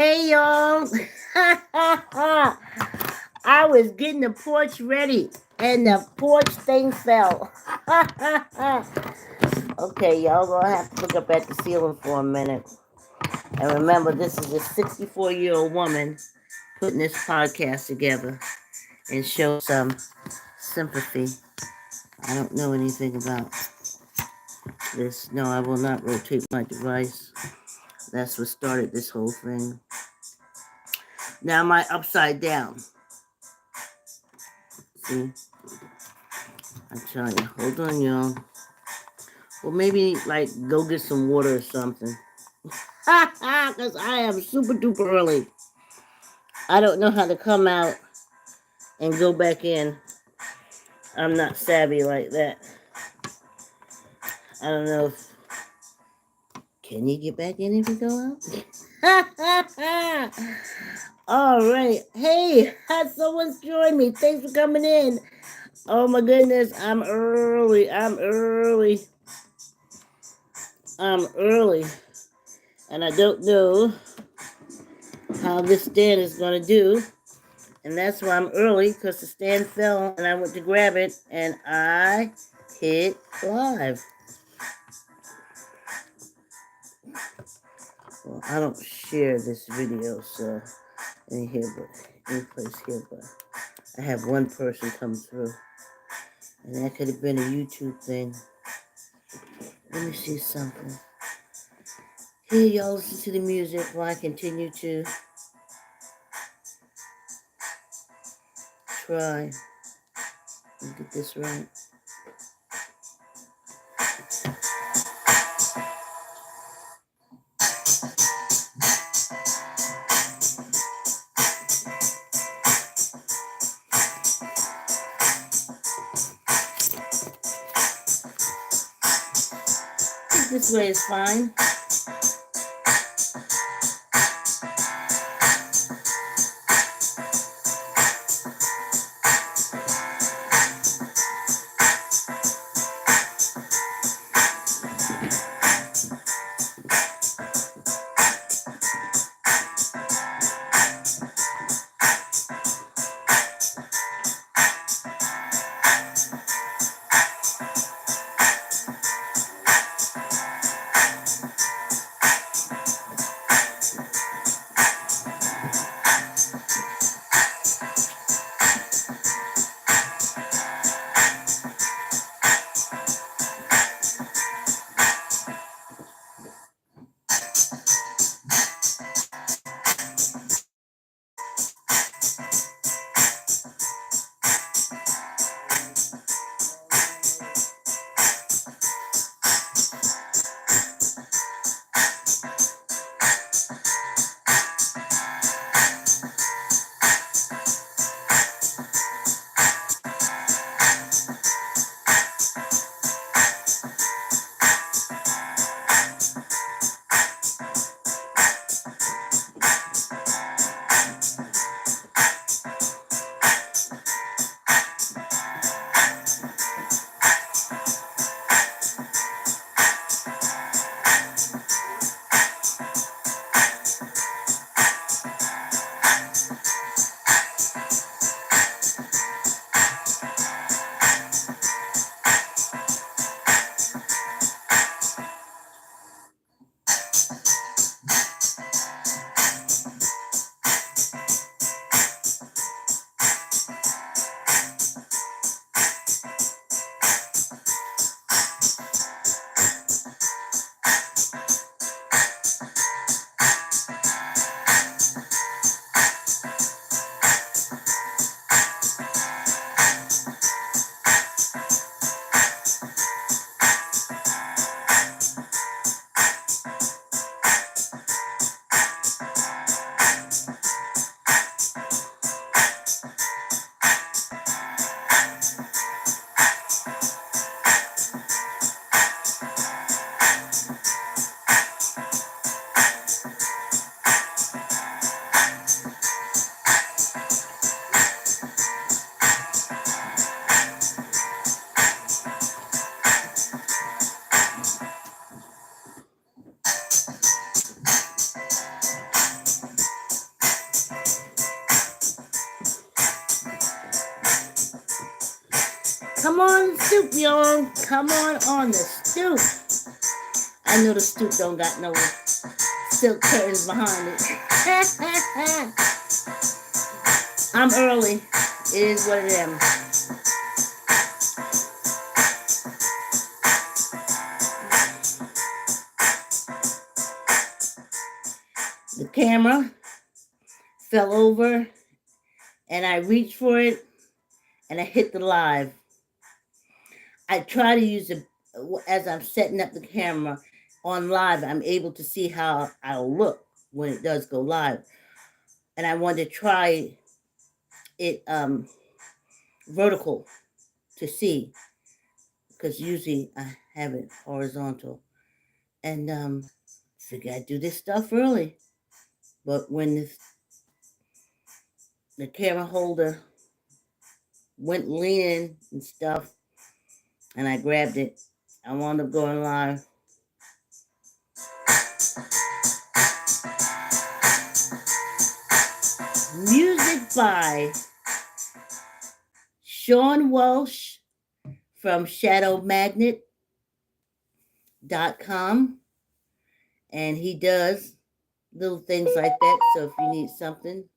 Hey y'all. I was getting the porch ready and the porch thing fell. Okay, y'all gonna have to look up at the ceiling for a minute. And remember, this is a 64-year-old woman putting this podcast together and show some sympathy. I don't know anything about this. No, I will not rotate my device. That's what started this whole thing. Now my upside down. See? I tell you, hold on, y'all. Well, maybe like go get some water or something. Because I am super duper early. I don't know how to come out and go back in. I'm not savvy like that. I don't know if. Can you get back in if you go out? All right. Hey, someone's joined me. Thanks for coming in. Oh my goodness, I'm early. I'm early. And I don't know how this stand is going to do. And that's why I'm early, because the stand fell and I went to grab it and I hit live. Well, I don't share this video, so any place here, but I have one person come through. And that could have been a YouTube thing. Let me see something. Here, y'all listen to the music while I continue to try and get this right. This way is fine. Come on, stoop, y'all. Come on the stoop. I know the stoop don't got no silk curtains behind it. I'm early. It is what it is. The camera fell over and I reached for it and I hit the live. I try to use it as I'm setting up the camera on live. I'm able to see how I'll look when it does go live. And I wanted to try it vertical to see, because usually I have it horizontal. And figure I'd do this stuff early. But when the camera holder went leaning and stuff, and I grabbed it, I wound up going live. Music by Sean Welsh from shadowmagnet.com, and he does little things like that. So if you need something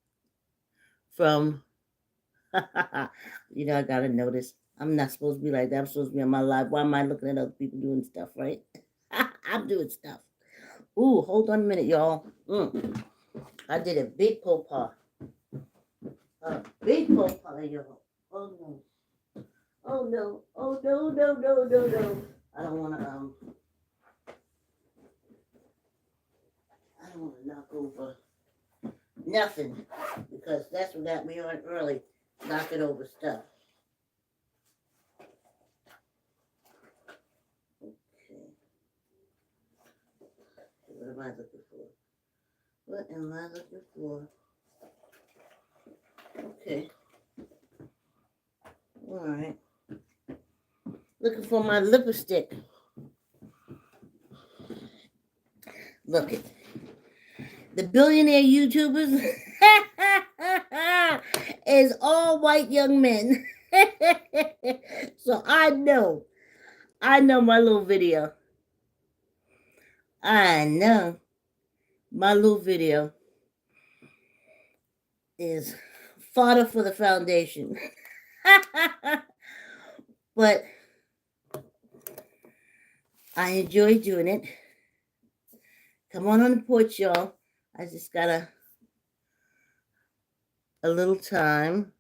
from I gotta notice, I'm not supposed to be like that. I'm supposed to be on my live. Why am I looking at other people doing stuff, right? I'm doing stuff. Ooh, hold on a minute, y'all. I did a big pot pie. Big pot pie, y'all. Oh no. Oh no. Oh no, no, no, no, no. I don't wanna knock over nothing, because that's what got me on early, knocking over stuff. Okay. What am I looking for? What am I looking for? Okay. All right. Looking for my lipstick. Look it. The billionaire YouTubers is all white young men. So I know my little video. I know my little video is fodder for the foundation. But I enjoy doing it. Come on the porch, y'all. I just got a little time.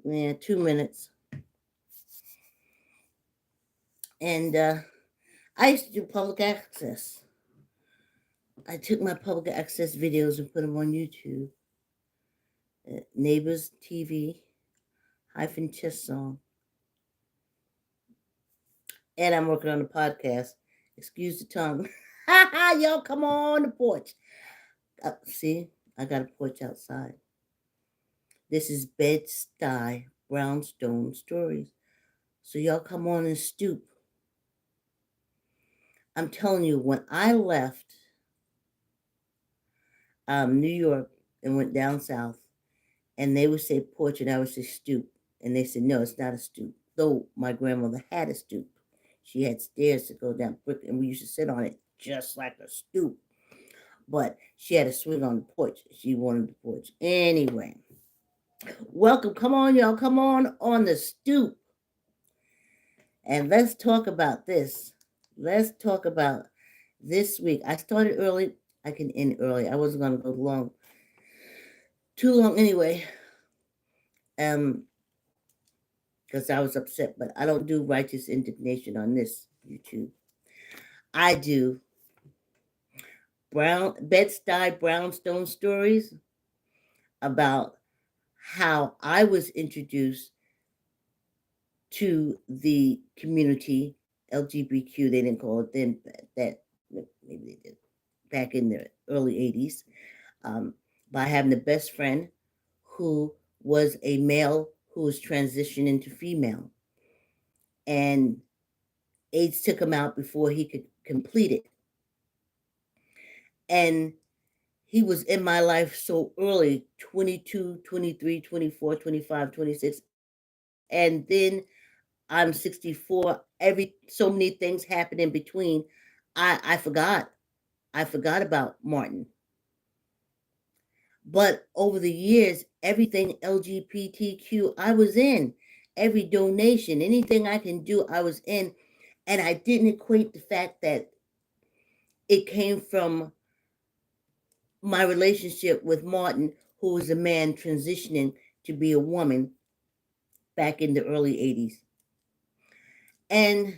Yeah, 2 minutes. And I used to do public access. I took my public access videos and put them on YouTube. Neighbors TV - chess song. And I'm working on a podcast. Excuse the tongue. Y'all come on the porch. See, I got a porch outside. This is Bed-Stuy Brownstone Stories. So y'all come on and stoop. I'm telling you, when I left New York and went down south, and they would say porch and I would say stoop. And they said, no, it's not a stoop. Though my grandmother had a stoop. She had stairs to go down brick, and we used to sit on it just like a stoop. But she had a swing on the porch. She wanted the porch. Anyway, welcome. Come on, y'all. Come on the stoop. And let's talk about this. Let's talk about this week. I started early. I can end early. I wasn't going to go too long anyway. Because I was upset. But I don't do righteous indignation on this YouTube. I do Bed-Stuy Brownstone stories about how I was introduced to the community, LGBTQ. They didn't call it then, that maybe they did back in the early 80s, by having the best friend who was a male who was transitioning into female. And AIDS took him out before he could complete it. And he was in my life so early, 22, 23, 24, 25, 26. And then I'm 64. So many things happened in between. I forgot. I forgot about Martin. But over the years, everything LGBTQ I was in. Every donation, anything I can do, I was in. And I didn't equate the fact that it came from my relationship with Martin, who was a man transitioning to be a woman back in the early 80s. And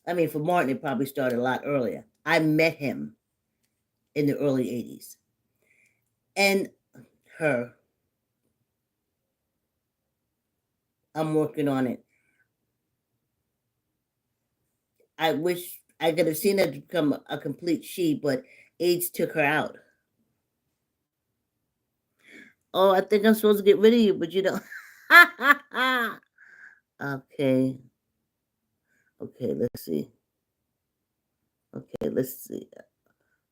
I mean, for Martin, it probably started a lot earlier. I met him in the early 80s. And her, I'm working on it. I wish I could have seen her become a complete she, but AIDS took her out. Oh, I think I'm supposed to get rid of you, but you don't. Okay. Okay, let's see. Okay, let's see.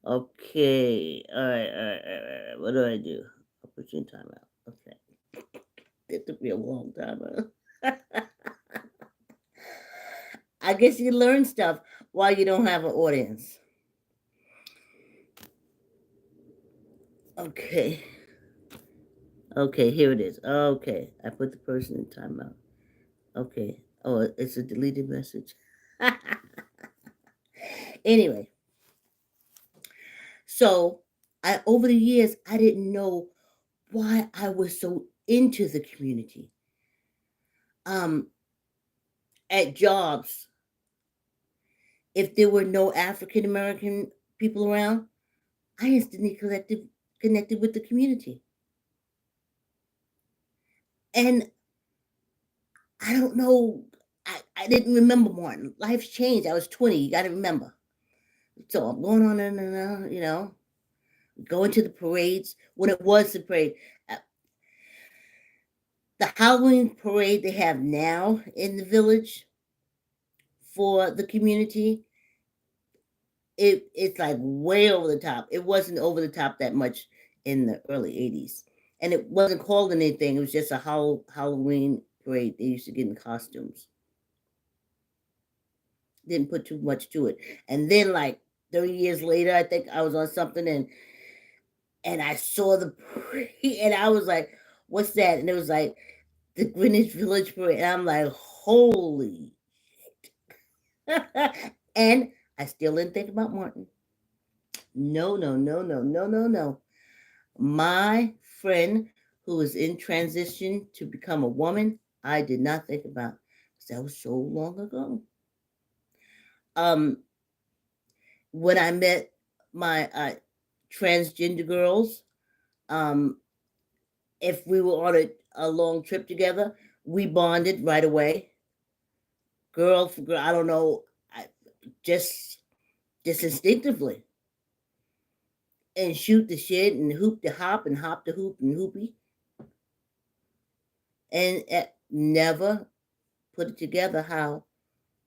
Okay. All right. What do I do? I'll put you in timeout. Okay. It took me a long time. I guess you learn stuff while you don't have an audience. Okay. Okay, here it is. Okay. I put the person in timeout. Okay. Oh, it's a deleted message. Anyway, so I over the years I didn't know why I was so into the community. Um, at jobs, if there were no African American people around, I instantly connected with the community. And I don't know, I didn't remember Martin. Life's changed. I was 20, you gotta remember. So I'm going on and going to the parades when it was the parade. Uh, The Halloween parade they have now in the village for the community, it's like way over the top. It wasn't over the top that much in the early 80s. And it wasn't called anything. It was just a Halloween parade. They used to get in costumes. Didn't put too much to it. And then like 30 years later, I think I was on something and I saw the parade and I was like, what's that? And it was like the Greenwich Village parade. And I'm like, holy shit. And I still didn't think about Martin. No. My friend who was in transition to become a woman, I did not think about. That was so long ago. Um, when I met my transgender girls, um, if we were on a long trip together, we bonded right away. Girl for girl, I don't know, just instinctively, and shoot the shit and hoop the hop and hop the hoop and hoopy, and never put it together how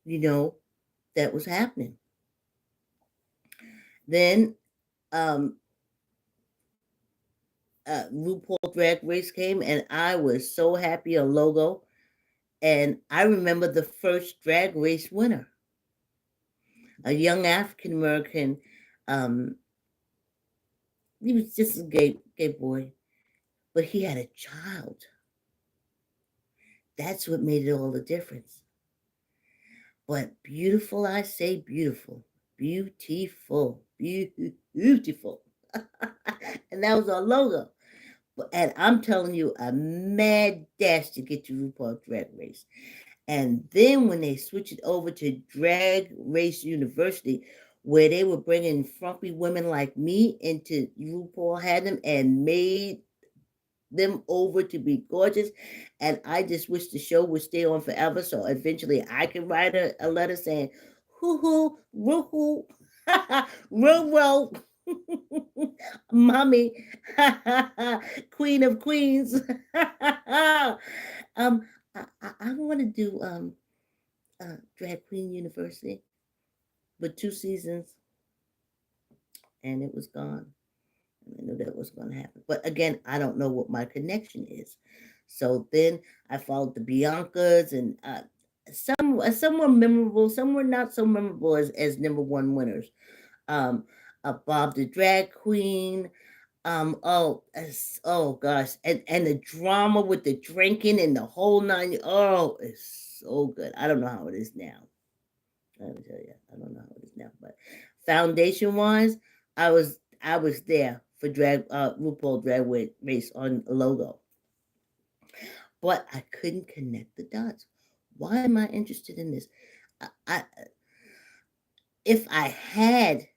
you know that was happening. Then um, RuPaul Drag Race came, and I was so happy. A logo, and I remember the first Drag Race winner, a young African American. Um, he was just a gay boy, but he had a child. That's what made it all the difference. But beautiful, I say beautiful, beautiful, beautiful, and that was our logo. And I'm telling you, a mad dash to get to RuPaul Drag Race. And then when they switched it over to Drag Race University, where they were bringing frumpy women like me into RuPaul had them and made them over to be gorgeous. And I just wish the show would stay on forever so eventually I can write a letter saying, hoo hoo, roo hoo, row row, mommy, queen of queens. I want to do Drag Queen University, but 2 seasons and it was gone. I knew that was going to happen. But again, I don't know what my connection is. So then I followed the Biancas, and some were memorable, some were not so memorable as number one winners. Um, Bob the Drag Queen. Oh gosh, and the drama with the drinking and the whole nine. Oh, it's so good. I don't know how it is now. Let me tell you, I don't know how it is now. But foundation wise, I was there for RuPaul Drag Race on logo, but I couldn't connect the dots. Why am I interested in this? I if I had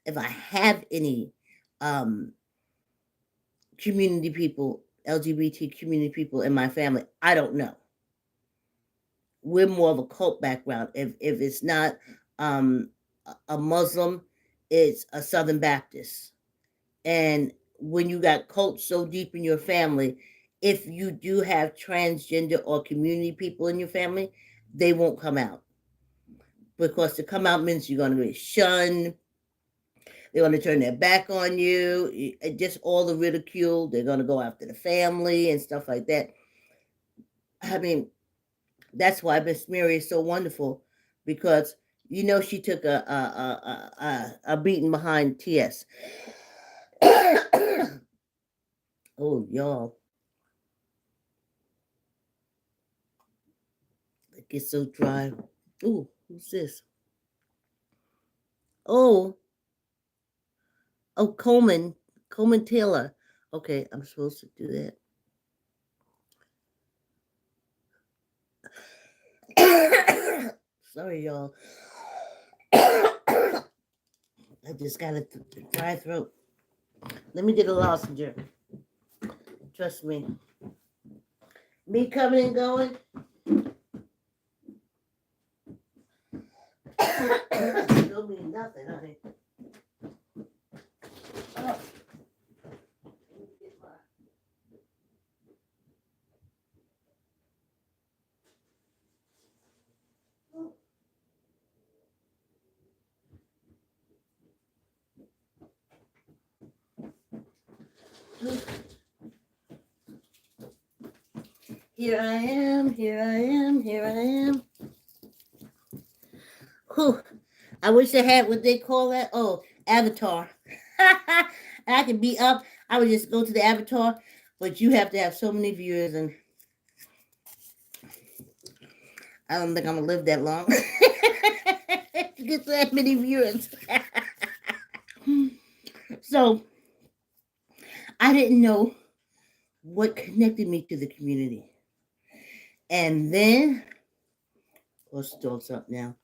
if I have any um community people, LGBT community people in my family, I don't know. We're more of a cult background. If it's not um, a Muslim, it's a Southern Baptist. And when you got cults so deep in your family, if you do have transgender or community people in your family, they won't come out, because to come out means you're going to be shunned. They're going to turn their back on you. Just all the ridicule. They're going to go after the family and stuff like that. I mean, that's why Miss Mary is so wonderful, because she took a beating behind TS. Oh, y'all, it gets so dry. Ooh, who's this? Oh, Coleman Taylor. Okay, I'm supposed to do that. Sorry, y'all. I just got a dry throat. Let me get a lozenge. Trust me. Me coming and going. Don't mean nothing, honey. Oh. Here I am, here I am, here I am. Whew. I wish I had what they call that. Oh, avatar. I could be up. I would just go to the avatar, but you have to have so many viewers, and I don't think I'm gonna live that long to get that many viewers. So I didn't know what connected me to the community. And then, let's start up now.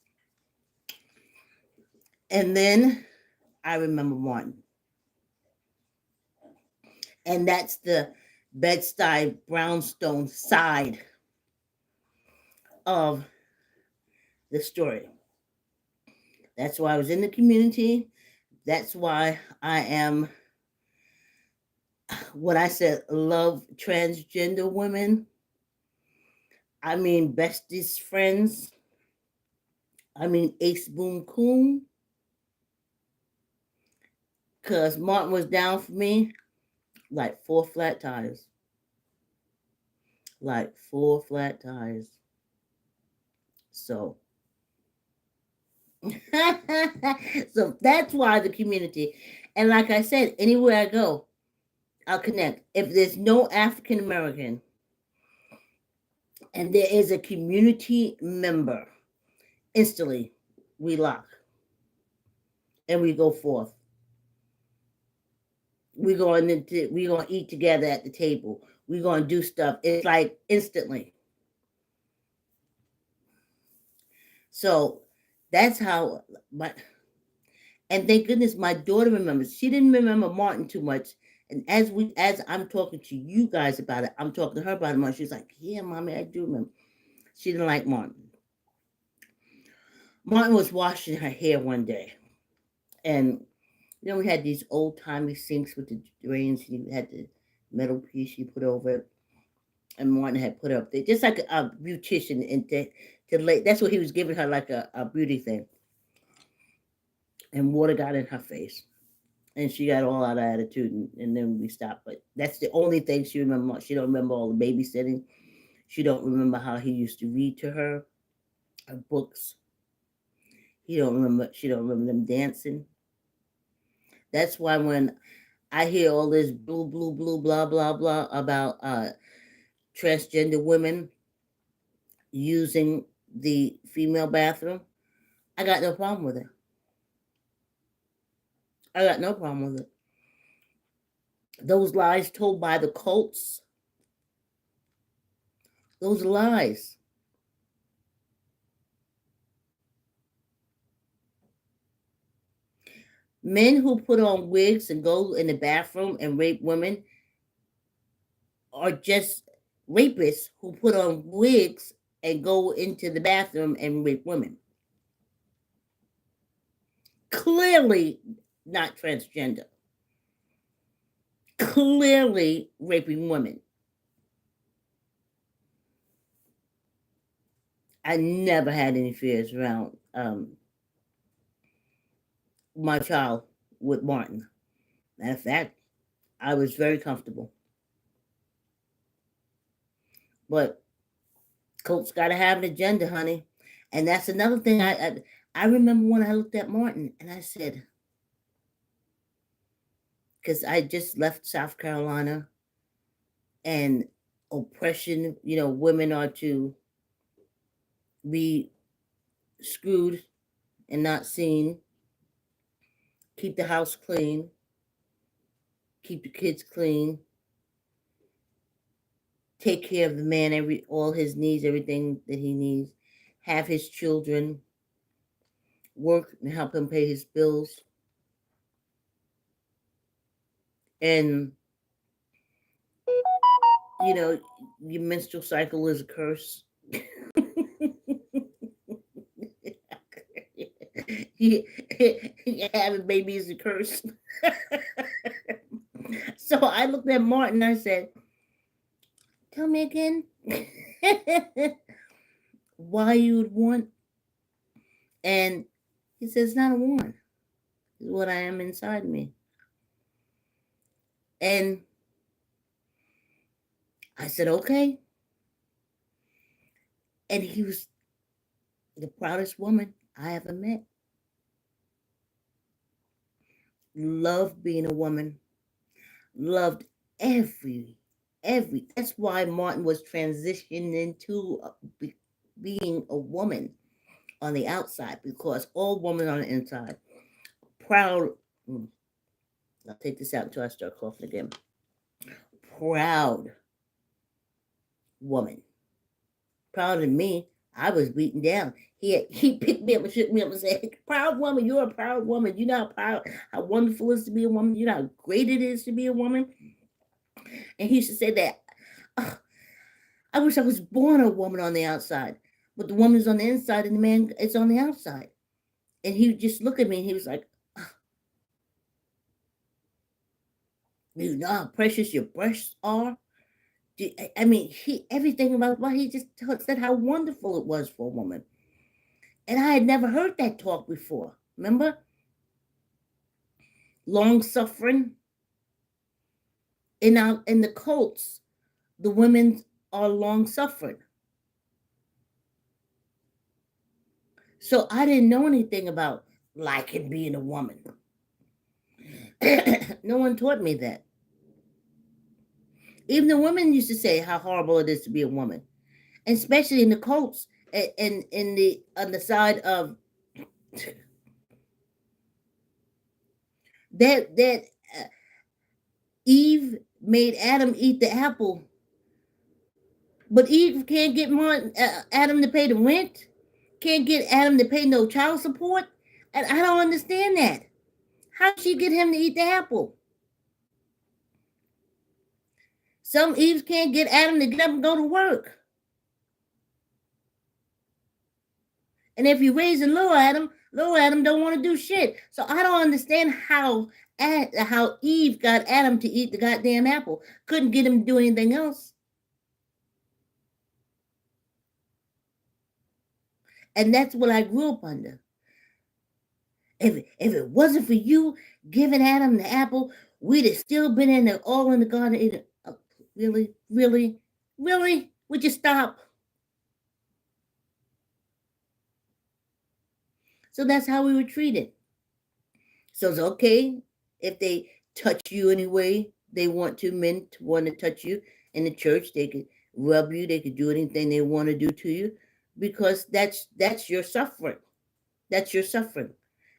And then I remember Martin. And that's the Bed-Stuy Brownstone side of the story. That's why I was in the community. That's why I am, when I said love transgender women, I mean besties, friends. I mean Ace Boom Coon. Because Martin was down for me like 4 flat tires. Like 4 flat tires. So, so that's why the community. And like I said, anywhere I go, I'll connect. If there's no African American and there is a community member, instantly we lock and we go forth. We're going to eat together at the table. We're going to do stuff. It's like instantly. So that's how and thank goodness my daughter remembers. She didn't remember Martin too much. And as I'm talking to you guys about it, I'm talking to her about it more. She's like, yeah, mommy, I do remember. She didn't like Martin. Martin was washing her hair one day. And we had these old timey sinks with the drains. You had the metal piece you put over it. And Martin had put up there, just like a beautician, and to lay. That's what he was giving her, like a beauty thing. And water got in her face. And she got all out of attitude, and then we stopped. But that's the only thing she remember. She don't remember all the babysitting. She don't remember how he used to read to her books. He don't remember. She don't remember them dancing. That's why when I hear all this blue, blue, blue, blah, blah, blah about transgender women using the female bathroom, I got no problem with it. I got no problem with it. Those lies told by the cults, those lies. Men who put on wigs and go in the bathroom and rape women are just rapists who put on wigs and go into the bathroom and rape women. Clearly not transgender. Clearly raping women. I never had any fears around my child with Martin. Matter of fact, I was very comfortable. But cults got to have an agenda, honey. And that's another thing I remember when I looked at Martin and I said, because I just left South Carolina and oppression, women are to be screwed and not seen, keep the house clean, keep the kids clean, take care of the man, all his needs, everything that he needs, have his children, work and help him pay his bills. And your menstrual cycle is a curse. Having baby is a curse. So I looked at Martin and I said, tell me again why you would want. And he says, it's not a want. It's what I am inside me. And I said, okay. And he was the proudest woman I ever met. Loved being a woman. Loved every. That's why Martin was transitioning into being a woman on the outside, because all women on the inside. Proud. I'll take this out until I start coughing again. Proud woman. Proud of me. I was beaten down. He picked me up and shook me up and said, proud woman, you're a proud woman. You know how proud, how wonderful it is to be a woman. You know how great it is to be a woman. And he used to say that, I wish I was born a woman on the outside. But the woman's on the inside and the man is on the outside. And he would just look at me and he was like, you know how precious your breasts are? I mean, everything about he just said how wonderful it was for a woman. And I had never heard that talk before. Remember? Long suffering. In the cults, the women are long suffering. So I didn't know anything about liking being a woman. No one taught me that. Even the women used to say how horrible it is to be a woman, and especially in the cults and on the side of that Eve made Adam eat the apple, but Eve can't get Adam to pay the rent, can't get Adam to pay no child support, and I don't understand that. How did she get him to eat the apple? Some Eves can't get Adam to get up and go to work. And if you raise a little Adam don't want to do shit. So I don't understand how Eve got Adam to eat the goddamn apple. Couldn't get him to do anything else. And that's what I grew up under. If it wasn't for you giving Adam the apple, we'd have still been all in the garden eating. Oh, really, really, really? Would you stop? So that's how we were treated. So it's okay if they touch you anyway they want to. Men want to touch you in the church. They could rub you. They could do anything they want to do to you, because that's your suffering. That's your suffering,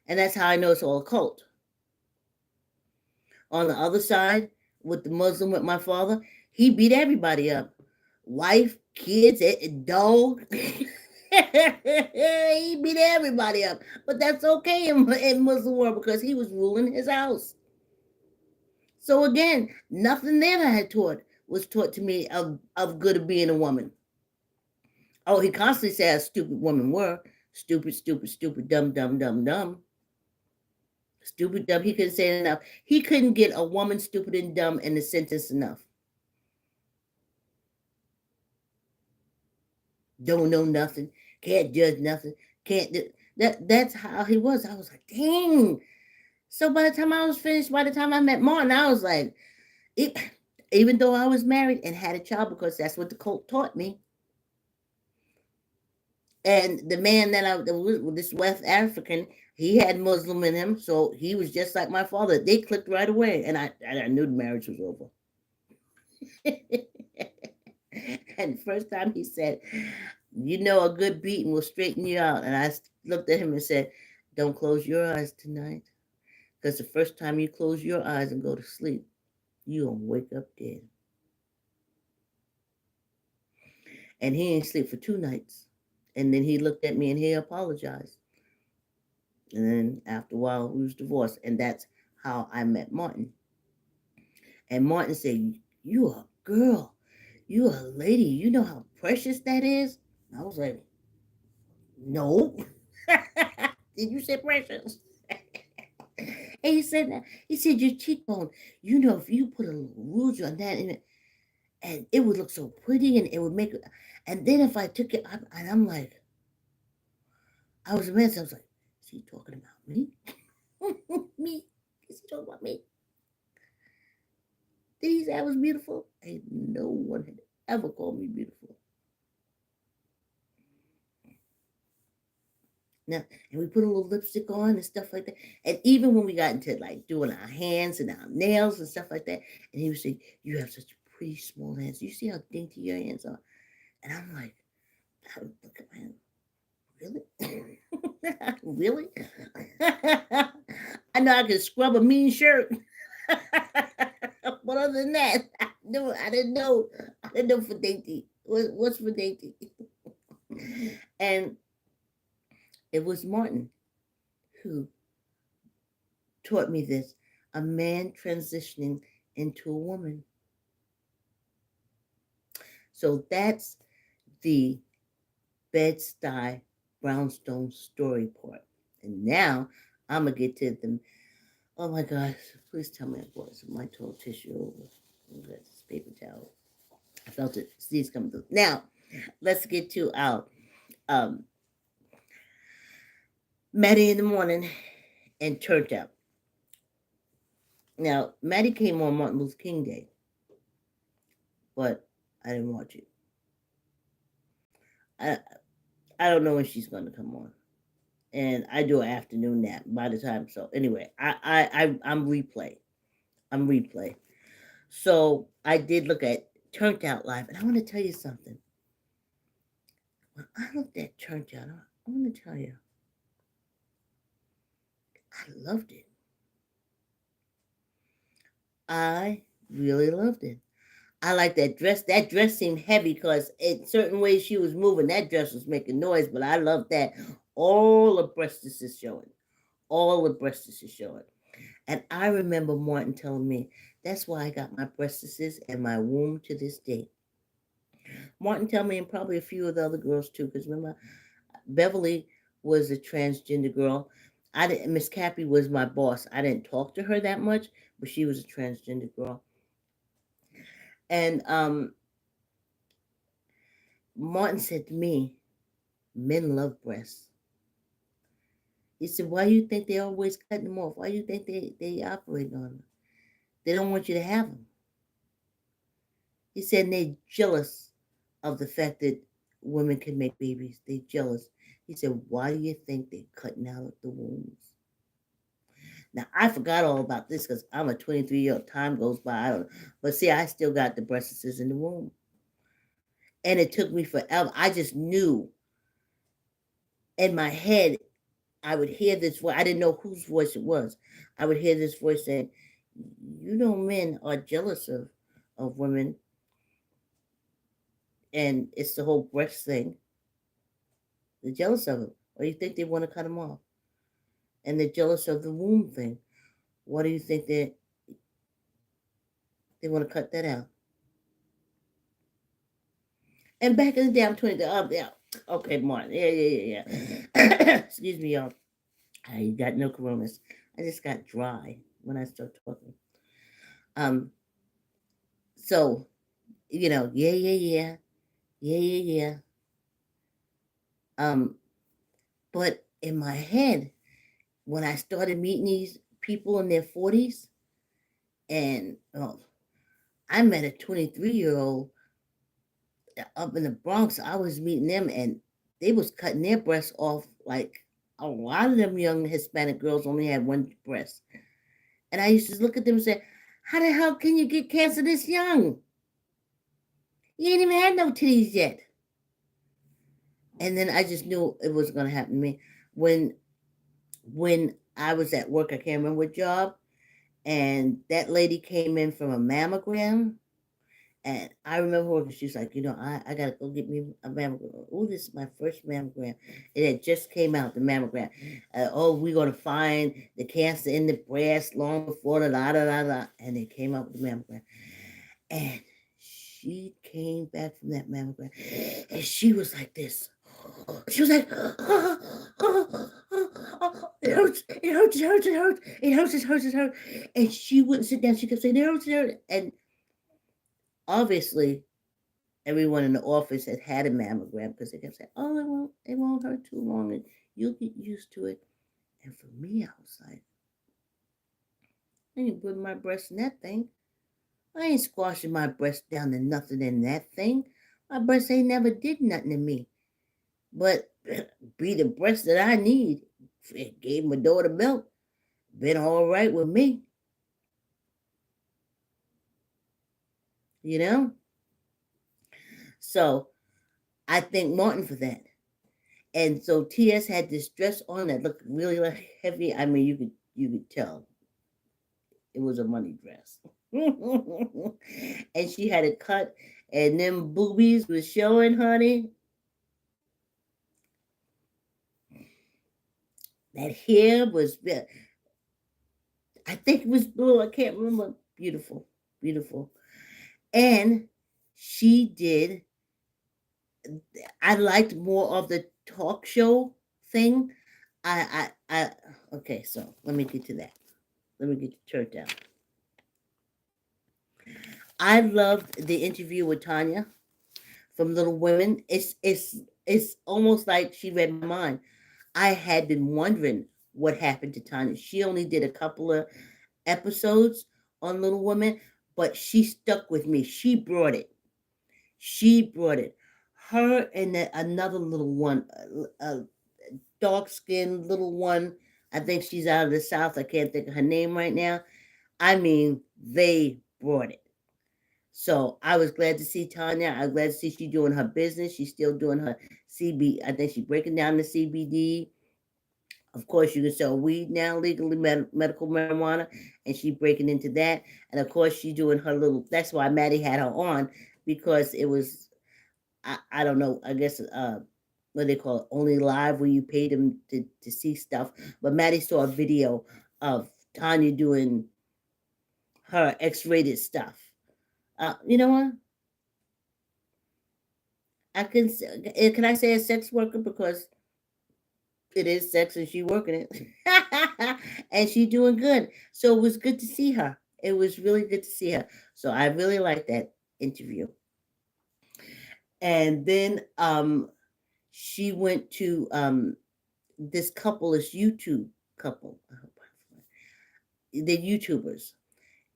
and that's how I know it's all a cult. On the other side, with the Muslim, with my father, he beat everybody up, wife, kids, dog. He beat everybody up, but that's okay in Muslim world because he was ruling his house. So again, nothing there I had taught was taught to me of good of being a woman. Oh, he constantly said how stupid women were. Stupid, stupid, stupid, dumb, dumb, dumb, dumb. Stupid, dumb. He couldn't say it enough. He couldn't get a woman stupid and dumb in the sentence enough. Don't know nothing. Can't judge nothing. Can't do that's how he was. I was like, dang. So by the time I was finished, by the time I met Martin, I was like, even though I was married and had a child, because that's what the cult taught me. And the man that I was, this West African, he had Muslim in him, so he was just like my father. They clicked right away, and I knew the marriage was over. And the first time he said, "You know, a good beating will straighten you out," and I looked at him and said, "Don't close your eyes tonight, because the first time you close your eyes and go to sleep, you gonna wake up dead." And he didn't sleep for 2 nights. And then he looked at me and he apologized. And then after a while, we was divorced. And that's how I met Martin. And Martin said, "You are a girl. You are a lady. You know how precious that is?" I was like, "No." Did you say precious? And he said, "Your cheekbone, you know, if you put a little rouge on that and it would look so pretty and it would make it. And then if I took it up, and I'm like, I was amazed. I was like, is he talking about me? Me? Is he talking about me? Did he say I was beautiful?" And no one had ever called me beautiful. Now, and we put a little lipstick on and stuff like that. And even when we got into like doing our hands and our nails and stuff like that, and he would say, "You have such pretty small hands. You see how dainty your hands are?" And I'm like, I would look at my hands. Really? Really? I know I can scrub a mean shirt. But other than that, I didn't know. I didn't know for dainty. What's for dainty? And it was Martin who taught me this. A man transitioning into a woman. So that's the Bed-Stuy Brownstone story part. And now I'm going to get to them. Oh my gosh, please tell me I brought some my toilet tissue over. That's this paper towel. I felt it sneeze coming through. Now, let's get to our Maddie in the morning and Turnt out. Now, Maddie came on Martin Luther King Day, but I didn't watch it. I don't know when she's going to come on. And I do an afternoon nap by the time. So anyway, I'm replay. I'm replay. So I did look at Turnt Out Live, and I want to tell you something. When I looked at Turnt Out, I want to tell you, I loved it. I really loved it. I like that dress. That dress seemed heavy because in certain ways she was moving. That dress was making noise, but I love that. All the breasts is showing. All the breasts is showing. And I remember Martin telling me, that's why I got my breasts and my womb to this day. Martin told me, and probably a few of the other girls too, because remember, Beverly was a transgender girl. I didn't. Miss Cappy was my boss. I didn't talk to her that much, but she was a transgender girl. And Martin said to me, men love breasts. He said, why do you think they always cutting them off? Why do you think they operate on them? They don't want you to have them. He said they're jealous of the fact that women can make babies. They're jealous. He said, why do you think they're cutting out the wombs? Now, I forgot all about this because I'm a 23-year-old. Time goes by. I don't. But see, I still got the breasts in the womb. And it took me forever. I just knew in my head, I would hear this voice. I didn't know whose voice it was. I would hear this voice saying, you know, men are jealous of women. And it's the whole breast thing. They're jealous of it. Or you think they want to cut them off? And they're jealous of the womb thing. Why do you think they want to cut that out? And back in the day, I'm 20. Yeah. Okay, Martin. Yeah. Excuse me, y'all. I got no coronas. I just got dry when I start talking. So, you know, yeah. But in my head, when I started meeting these people in their 40s, and I met a 23-year-old up in the Bronx. I was meeting them, and they was cutting their breasts off. Like a lot of them young Hispanic girls only had one breast, and I used to look at them and say, "How the hell can you get cancer this young? You ain't even had no titties yet." And then I just knew it was going to happen to me when I was at work. I can't remember what job, and that lady came in from a mammogram. And I remember her, she was like, you know, I got to go get me a mammogram. Oh, this is my first mammogram. It had just came out, the mammogram. We're going to find the cancer in the breast long before the la. And they came out with the mammogram. And she came back from that mammogram. And she was like this. She was like, it hurts. And she wouldn't sit down. She kept saying, it hurts. And obviously, everyone in the office had a mammogram because they kept saying, "Oh, it won't hurt too long, and you'll get used to it." And for me, I was like, "I ain't putting my breast in that thing. I ain't squashing my breast down to nothing in that thing. My breast ain't never did nothing to me, but be the breast that I need. It gave my daughter milk. Been all right with me, you know." So I thank Martin for that. And so TS had this dress on that looked really like heavy. I mean, you could tell it was a money dress. And she had it cut, and them boobies was showing, honey. That hair was, I think it was blue. I can't remember. Beautiful, beautiful. And she did. I liked more of the talk show thing. Okay, so let me get to that. Let me get the church out. I loved the interview with Tanya from Little Women. It's almost like she read my mind. I had been wondering what happened to Tanya. She only did a couple of episodes on Little Women, but she stuck with me. She brought it. She brought it. Her and another little one, a dark skinned little one. I think she's out of the South. I can't think of her name right now. I mean, they brought it. So I was glad to see Tanya. I'm glad to see she's doing her business. She's still doing her CB. I think she's breaking down the CBD. Of course, you can sell weed now legally, medical marijuana, and she's breaking into that. And of course, she's doing her little. That's why Maddie had her on, because it was, I don't know. I guess what they call it, only live, where you paid them to see stuff. But Maddie saw a video of Tanya doing her X-rated stuff. You know what? Can I say a sex worker, because it is sex and she working it. And she doing good. So it was good to see her. It was really good to see her. So I really liked that interview. And then she went to this couple is YouTube couple. They're YouTubers,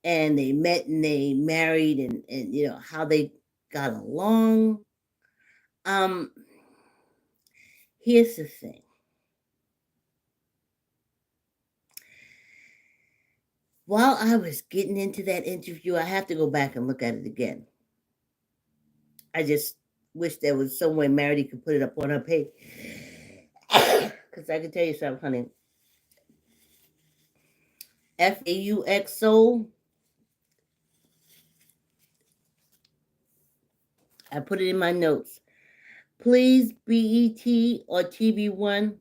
and they met and they married, and you know how they got along. Um, Here's the thing. While I was getting into that interview, I have to go back and look at it again. I just wish there was some way Maddie could put it up on her page. Because I can tell you something, honey. FAUX Soul. I put it in my notes. Please, BET or TV1.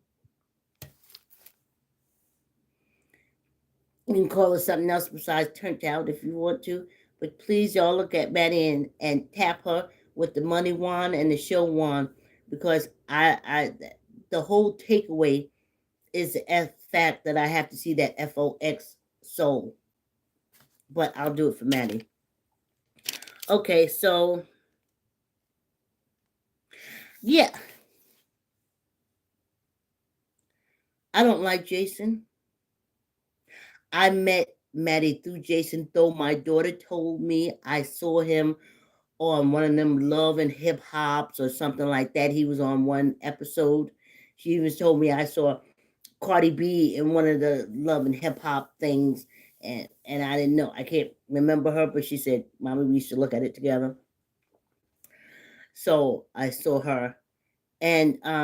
You can call it something else besides Turnt Out if you want to. But please, y'all look at Maddie and tap her with the money wand and the show wand, because the whole takeaway is the fact that I have to see that FOX Soul. But I'll do it for Maddie. Okay, so yeah, I don't like Jason. I met Maddie through Jason, though my daughter told me I saw him on one of them Love and Hip Hops or something like that. He was on one episode. She even told me I saw Cardi B in one of the Love and Hip Hop things, and I didn't know. I can't remember her, but she said, "Mommy, we used to look at it together." So I saw her, and I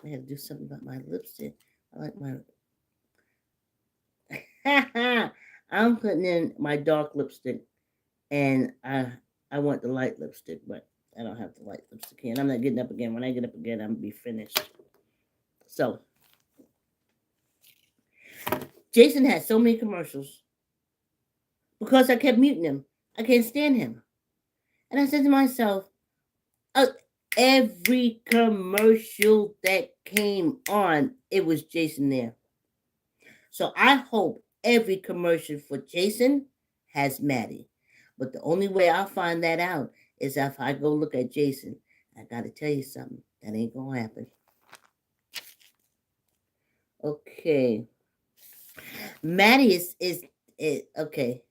have to do something about my lipstick. I like my. I'm putting in my dark lipstick, and I want the light lipstick, but I don't have the light lipstick here. And I'm not getting up again. When I get up again, I'm gonna be finished. So Jason had so many commercials because I kept muting him. I can't stand him. And I said to myself, every commercial that came on, it was Jason there. So I hope every commercial for Jason has Maddie. But the only way I'll find that out is if I go look at Jason. I got to tell you something. That ain't going to happen. Okay. Maddie is okay.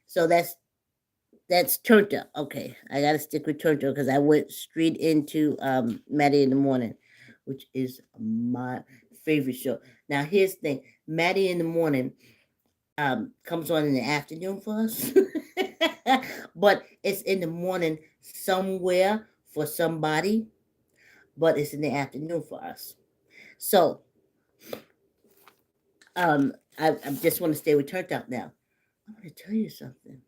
So that's Turnt. Okay, I gotta stick with Turnt because I went straight into Maddie in the Morning, which is my favorite show. Now here's the thing: Maddie in the Morning comes on in the afternoon for us, but it's in the morning somewhere for somebody, but it's in the afternoon for us. So I just want to stay with Turnt Out now. I want to tell you something.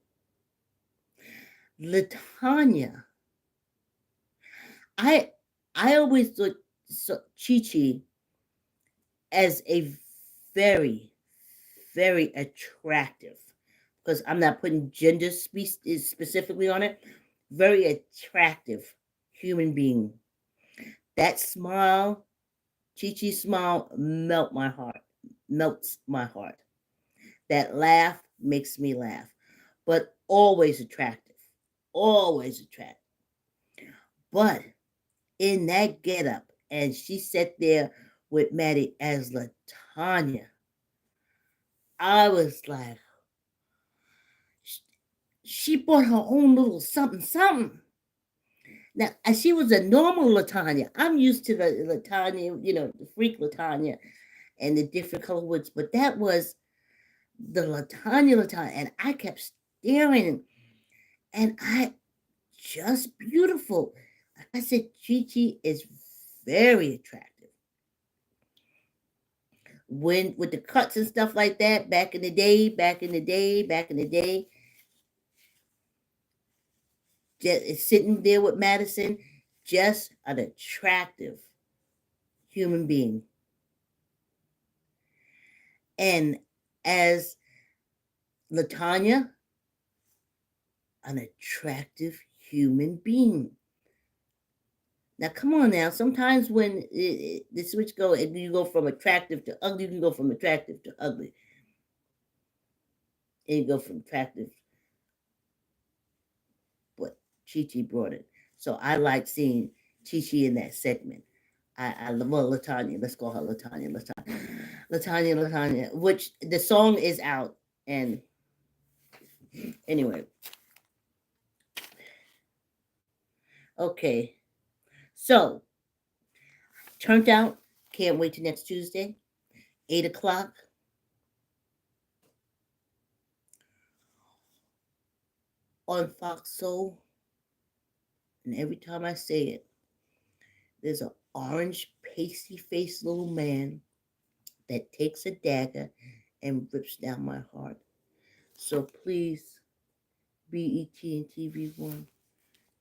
Latanya, I I always thought Chi Chi as a very, very attractive, because I'm not putting gender specifically on it, very attractive human being. That smile, Chi Chi smile, melts my heart. That laugh makes me laugh, but always attractive, always attractive. But in that getup, and she sat there with Maddie as Latanya, I was like, she bought her own little something, something. Now, she was a normal Latanya. I'm used to the Latanya, the freak Latanya and the different color woods, but that was the Latanya, and I kept staring, and just beautiful. Like I said, Chi Chi is very attractive. When with the cuts and stuff like that, back in the day, just sitting there with Madison, just an attractive human being. And as Latanya, an attractive human being. Now, come on now. Sometimes when the switch go, and you go from attractive to ugly, you can go from attractive to ugly. And you go from attractive. But Chi Chi brought it. So I like seeing Chi Chi in that segment. well, Latanya. Let's call her Latanya. Latanya. Which the song is out, and anyway, okay. So Turnt out. Can't wait till next Tuesday, 8 o'clock. On Fox Soul. And every time I say it, there's an orange, pasty faced little man that takes a dagger and rips down my heart. So please, BET and TV1,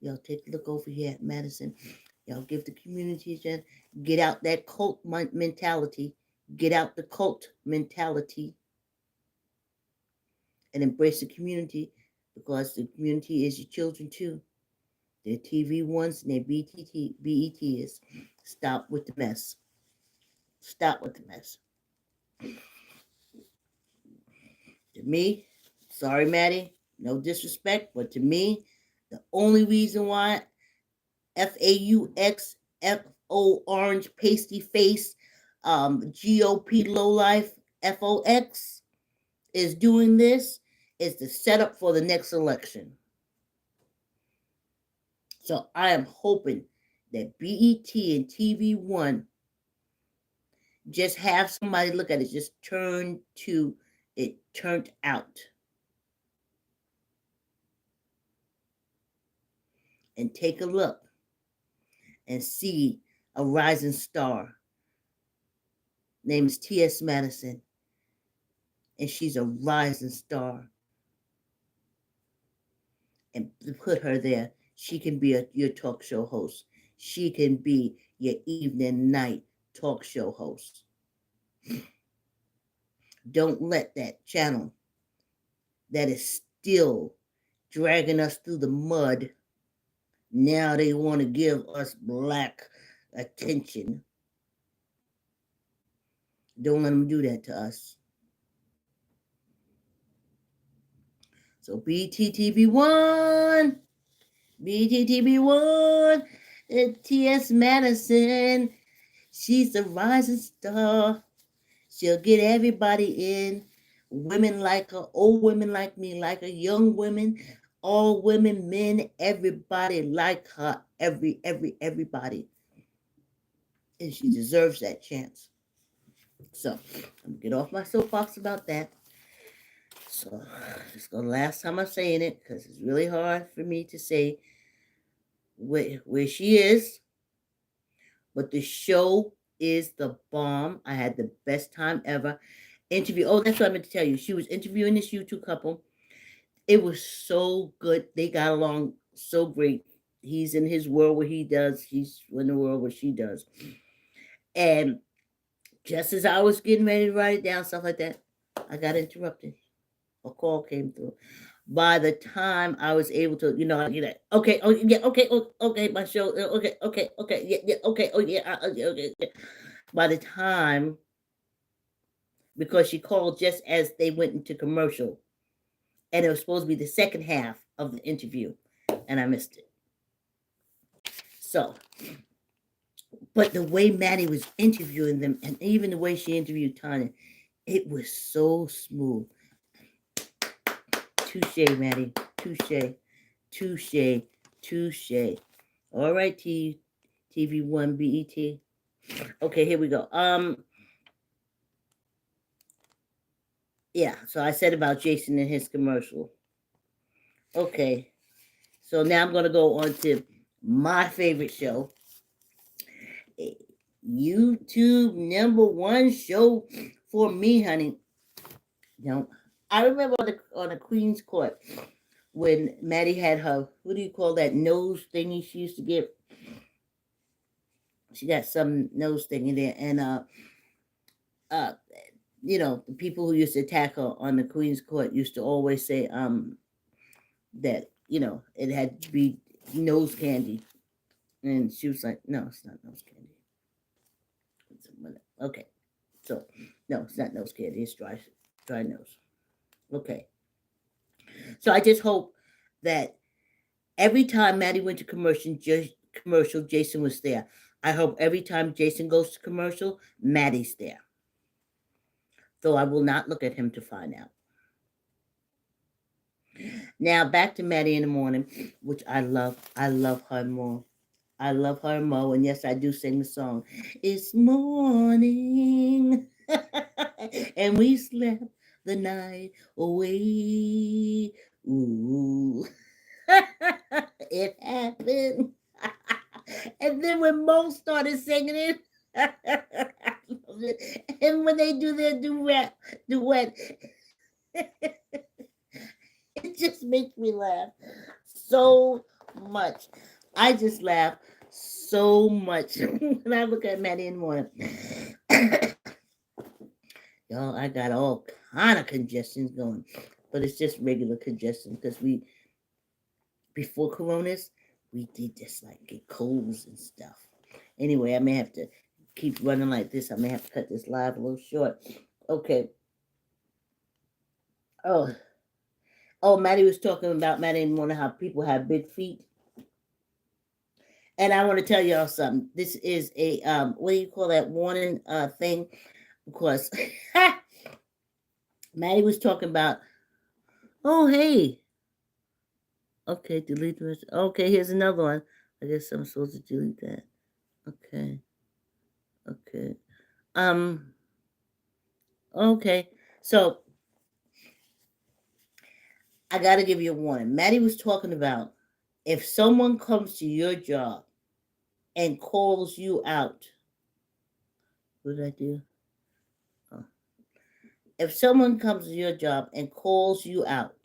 y'all take a look over here at Madison. Y'all give the community a chance. Get out that cult mentality. Get out the cult mentality and embrace the community, because the community is your children too. They're TV1s and they're BETs. Stop with the mess. Stop with the mess. To me, sorry, Maddie, no disrespect, but to me, the only reason why FAUXFO orange pasty face GOP lowlife FOX is doing this is the setup for the next election. So I am hoping that BET and TV1 just have somebody look at it, just turn to it, turned out. And take a look and see a rising star. Name is T.S. Madison. And she's a rising star. And put her there. She can be your talk show host. She can be your evening, night talk show host. Don't let that channel that is still dragging us through the mud, now they want to give us black attention. Don't let them do that to us. So BTTV1, T.S. Madison, she's the rising star. She'll get everybody in. Women like her, old women like me, like her, young women, all women, men, everybody like her, everybody. And she deserves that chance. So I'm gonna get off my soapbox about that. So it's the last time I'm saying it, because it's really hard for me to say where she is. But the show is the bomb. I had the best time ever. Interview. Oh, that's what I meant to tell you. She was interviewing this YouTube couple. It was so good. They got along so great. He's in his world where he does. She's in the world where she does. And just as I was getting ready to write it down, stuff like that, I got interrupted. A call came through. By the time I was able to, okay, oh yeah, okay, my show, okay, yeah, okay, oh yeah, okay. By the time, because she called just as they went into commercial, and it was supposed to be the second half of the interview, and I missed it. So, but the way Maddie was interviewing them, and even the way she interviewed Tanya, it was so smooth. Touche, Maddie. Touche. All right, TV1 BET. Okay, here we go. Yeah, so I said about Jason and his commercial. Okay, so now I'm going to go on to my favorite show. YouTube #1 show for me, honey. I remember on the Queen's Court when Maddie had her, what do you call that nose thingy she used to get? She got some nose thing in there, and the people who used to attack her on the Queen's Court used to always say that it had to be nose candy, and she was like, no, it's not nose candy. Okay, so no, it's not nose candy, it's dry nose. Okay, so I just hope that every time Maddie went to commercial, Jason was there. I hope every time Jason goes to commercial, Maddie's there. Though I will not look at him to find out. Now back to Maddie in the morning, which I love. I love her more. I love her more. And yes, I do sing the song. It's morning. And we slept the night away. Ooh. It happened. And then when Mo started singing it, and when they do their duet, it just makes me laugh so much. I just laugh so much when I look at Maddie in the morning. Y'all, I got all kind of congestions going, but it's just regular congestion because before Coronas, we did just like get colds and stuff. Anyway, I may have to keep running like this. I may have to cut this live a little short. Okay. Oh, Maddie was talking about Maddie in the morning, how people have big feet. And I want to tell y'all something. This is a what do you call that warning thing? Because Maddie was talking about, oh hey. Okay, delete the rest. Okay, here's another one. I guess I'm supposed to delete that. Okay. Okay. So I gotta give you a warning. Maddie was talking about if someone comes to your job and calls you out. What did I do? Oh. If someone comes to your job and calls you out,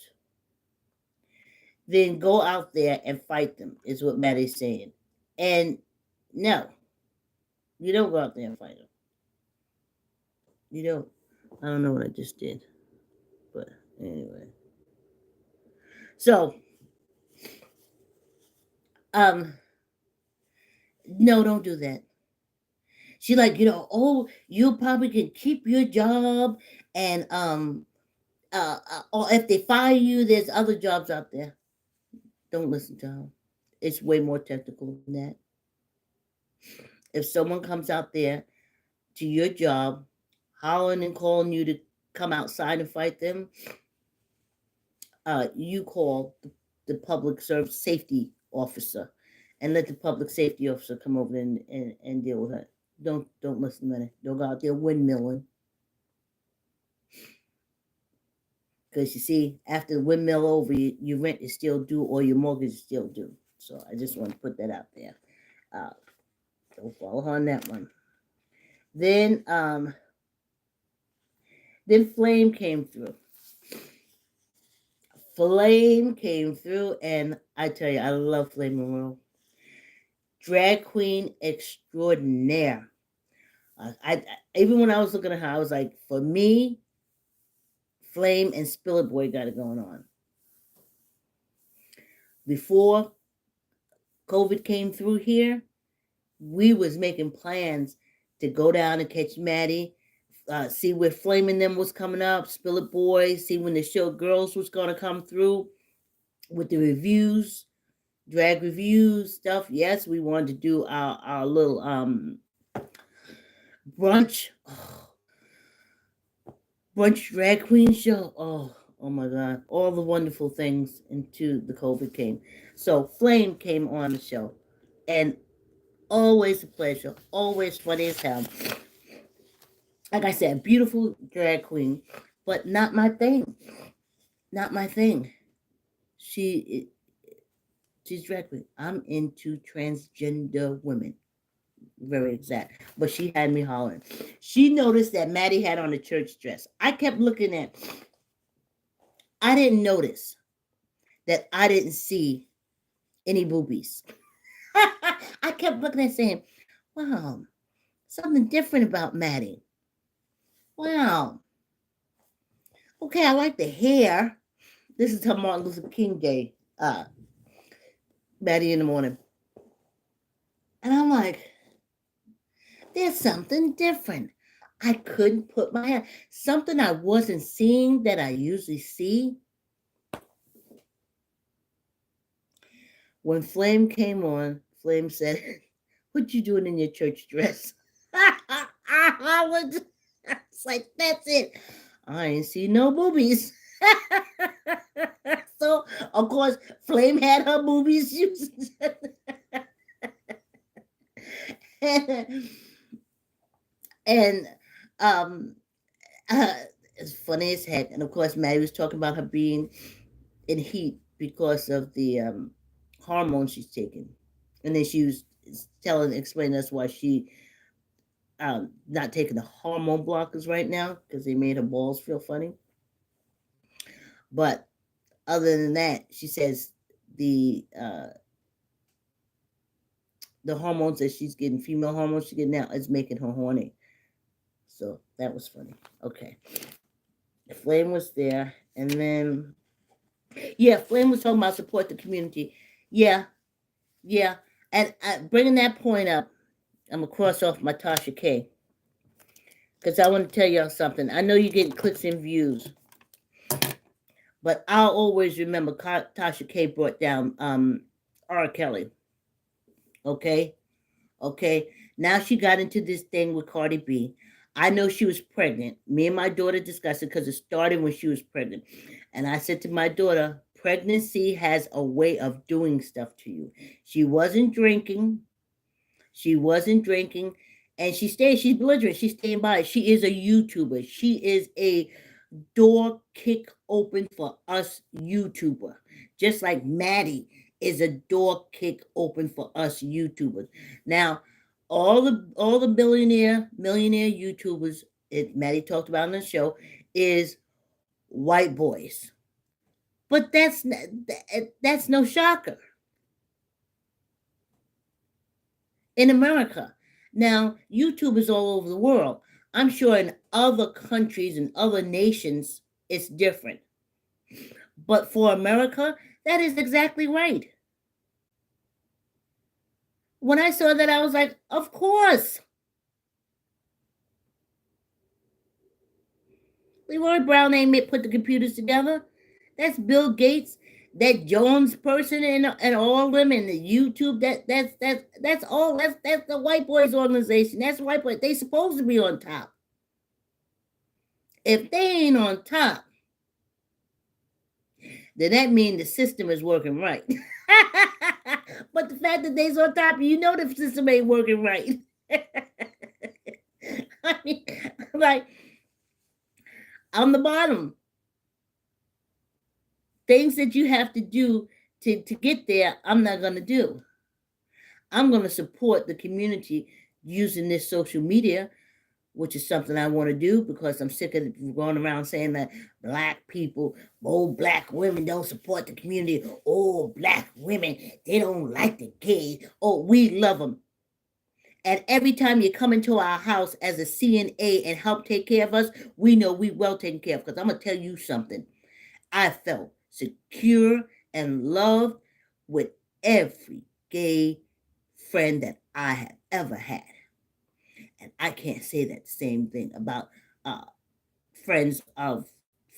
then go out there and fight them, is what Maddie's saying. And no, you don't go out there and fight them. You don't. I don't know what I just did. But anyway. So, no, don't do that. She like, oh, you probably can keep your job and or if they fire you, there's other jobs out there. Don't listen to her. It's way more technical than that. If someone comes out there to your job, hollering and calling you to come outside and fight them, you call the public service safety officer and let the public safety officer come over and deal with her. Don't listen to it. Don't go out there windmilling. Because you see, after the windmill over, your rent is still due or your mortgage is still due. So I just want to put that out there. Don't follow her on that one. Then Flame came through. And I tell you, I love Flame Monroe. Drag queen extraordinaire. I even when I was looking at her, I was like, for me, Flame and Spiller Boy got it going on. Before COVID came through here, we was making plans to go down and catch Maddie, see where Flame and them was coming up, Spiller Boy, see when the show Girls was going to come through with the reviews, drag reviews, stuff. Yes, we wanted to do our little brunch drag queen show. Oh my God. All the wonderful things into the COVID came. So Flame came on the show. And always a pleasure. Always funny as hell. Like I said, beautiful drag queen. But not my thing. Not my thing. She's drag queen. I'm into transgender women. Very exact. But she had me hollering. She noticed that Maddie had on a church dress. I kept looking at. I didn't notice that I didn't see any boobies. I kept looking at saying, wow, something different about Maddie. Wow. Okay, I like the hair. This is her Martin Luther King Day. Maddie in the morning. And I'm like, there's something different. I couldn't put my hand. Something I wasn't seeing that I usually see. When Flame came on, Flame said, What you doing in your church dress? It's like, that's it. I ain't see no boobies. So, of course, Flame had her boobies. And um, it's funny as heck. And of course, Maddie was talking about her being in heat because of the hormones she's taking. And then she was explaining us why she not taking the hormone blockers right now because they made her balls feel funny. But other than that, she says the hormones that she's getting, female hormones she's getting now, is making her horny. So that was funny. Okay. Flame was there. And then, yeah, Flame was talking about support the community. Yeah. And bringing that point up, I'm going to cross off my Tasha K. Because I want to tell y'all something. I know you're getting clicks and views. But I'll always remember Tasha K brought down R. Kelly. Okay? Now she got into this thing with Cardi B. I know she was pregnant. Me and my daughter discussed it because it started when she was pregnant. And I said to my daughter, pregnancy has a way of doing stuff to you. She wasn't drinking. And she's belligerent. She's staying by it. She is a YouTuber. She is a door kick open for us YouTuber. Just like Maddie is a door kick open for us YouTubers. Now, all the millionaire YouTubers, Maddie talked about on the show, is white boys. But that's no shocker. In America. Now, YouTube is all over the world. I'm sure in other countries and other nations, it's different. But for America, that is exactly right. When I saw that, I was like, of course. Leroy Brown ain't put the computers together. That's Bill Gates, that Jones person, and all them, and the YouTube. That's all. That's the white boys organization. That's white boys. They supposed to be on top. If they ain't on top, then that means the system is working right. But the fact that they's on top, you know the system ain't working right. I mean, like, on the bottom, things that you have to do to get there, I'm not going to do. I'm going to support the community using this social media, which is something I want to do because I'm sick of going around saying that black people, black women don't support the community. Black women, they don't like the gays. We love them. And every time you come into our house as a CNA and help take care of us, we know we well taken care of. Because I'm going to tell you something. I felt secure and loved with every gay friend that I have ever had. And I can't say that same thing about friends of